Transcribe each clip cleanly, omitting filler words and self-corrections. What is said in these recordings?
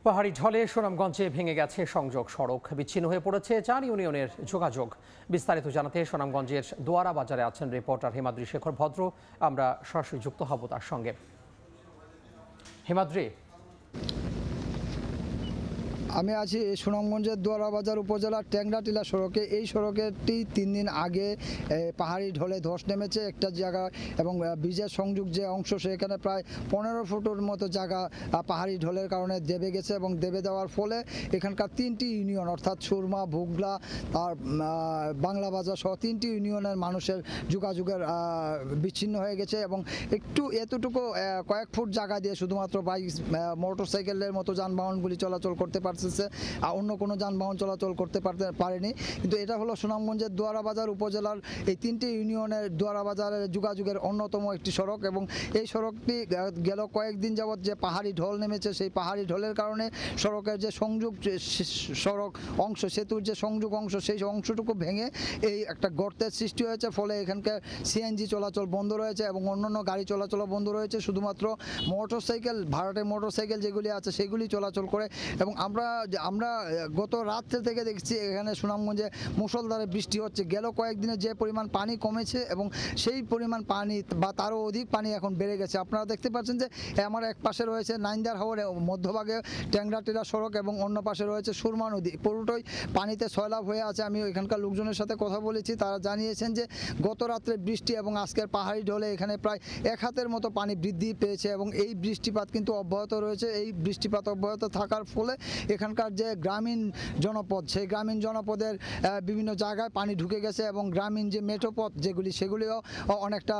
পাহাড়ি ঢলে সুনামগঞ্জে ভেঙে গেছে সংযোগ সড়ক, বিচ্ছিন্ন হয়ে পড়েছে 4 ইউনিয়নের যোগাযোগ। বিস্তারিত জানাতে সুনামগঞ্জের দোয়ারা বাজারে আছেন রিপোর্টার হিমাদ্রি শেখর ভদ্র। আমরা সরাসরি যুক্ত হব তার সঙ্গে। হিমাদ্রি, আমি আছি সুনামগঞ্জের দোয়ারা বাজার উপজেলার ট্যাংরাটিলা সড়কে। এই সড়কেরটি 3 দিন আগে পাহাড়ি ঢলে ধস নেমেছে একটা জায়গা, এবং ব্রিজের সংযোগ যে অংশ সেখানে প্রায় 15 ফুটের মতো জায়গা পাহাড়ি ঢলের কারণে দেবে গেছে, এবং দেবে দেওয়ার ফলে এখানকার 3টি ইউনিয়ন অর্থাৎ সুরমা, ভুগলা আর বাংলা বাজার সহ 3টি ইউনিয়নের মানুষের যোগাযোগের বিচ্ছিন্ন হয়ে গেছে। এবং এতটুকু কয়েক ফুট জায়গা দিয়ে শুধুমাত্র বাইক, মোটরসাইকেলের মতো যানবাহনগুলি চলাচল করতে পারছে, অন্য কোনো যানবাহন চলাচল করতে পারেনি। কিন্তু এটা হলো সুনামগঞ্জের দোয়ারা বাজার উপজেলার এই 3টি ইউনিয়নের দোয়ারা বাজারের যোগাযোগের অন্যতম একটি সড়ক, এবং এই সড়কটি গেল কয়েকদিন যাবৎ যে পাহাড়ি ঢল নেমেছে, সেই পাহাড়ি ঢলের কারণে সড়কের যে সংযোগ সড়ক অংশ, সেতুর যে সংযোগ অংশ, সেই অংশটুকু ভেঙে এই একটা গর্তের সৃষ্টি হয়েছে। ফলে এখানকার সিএনজি চলাচল বন্ধ রয়েছে এবং অন্যান্য গাড়ি চলাচলও বন্ধ রয়েছে। শুধুমাত্র মোটরসাইকেল, ভাড়াটে মোটরসাইকেল যেগুলি আছে সেগুলি চলাচল করে। এবং আমরা গত রাত্রে থেকে দেখছি এখানে সুনামগঞ্জে মুষলধারে বৃষ্টি হচ্ছে। গেল কয়েকদিনে যে পরিমাণ পানি কমেছে এবং সেই পরিমাণ পানি বা তারও অধিক পানি এখন বেড়ে গেছে। আপনারা দেখতে পাচ্ছেন যে আমার এক পাশে রয়েছে নাইন্দার হাওরে মধ্যভাগে ট্যাংরাটিলা সড়ক, এবং অন্য পাশে রয়েছে সুরমা নদী। পুরোটাই পানিতে সয়লাভ হয়ে আছে। আমি এখানকার লোকজনের সাথে কথা বলেছি, তারা জানিয়েছেন যে গত রাত্রে বৃষ্টি এবং আজকের পাহাড়ি ঢলে এখানে প্রায় 1 হাতের মতো পানি বৃদ্ধি পেয়েছে, এবং এই বৃষ্টিপাত কিন্তু অব্যাহত রয়েছে। এই বৃষ্টিপাত অব্যাহত থাকার ফলে এখানকার যে গ্রামীণ জনপদ, সেই গ্রামীণ জনপদের বিভিন্ন জায়গায় পানি ঢুকে গেছে, এবং গ্রামীণ যে মেঠোপথ সেগুলিও অনেকটা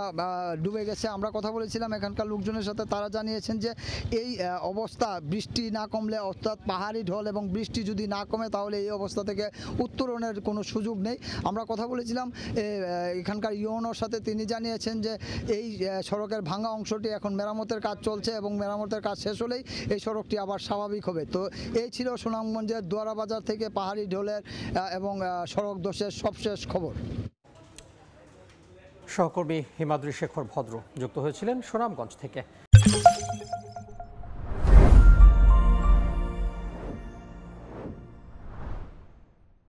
ডুবে গেছে। আমরা কথা বলেছিলাম এখানকার লোকজনের সাথে, তারা জানিয়েছেন যে এই অবস্থা বৃষ্টি না কমলে, অর্থাৎ পাহাড়ি ঢল এবং বৃষ্টি যদি না কমে, তাহলে এই অবস্থা থেকে উত্তরণের কোনো সুযোগ নেই। আমরা কথা বলেছিলাম এখানকার ইউনোর সাথে, তিনি জানিয়েছেন যে এই সড়কের ভাঙা অংশটি এখন মেরামতের কাজ চলছে, এবং মেরামতের কাজ শেষ হলেই এই সড়কটি আবার স্বাভাবিক হবে। তো এই ছিল সুনামগঞ্জের দোয়ারা বাজার থেকে পাহাড়ি ঢলের এবং সড়ক ধসের সবশেষ খবর। সহকর্মী হিমাদ্রি শেখর ভদ্র যুক্ত হয়েছিলেন সুনামগঞ্জ থেকে।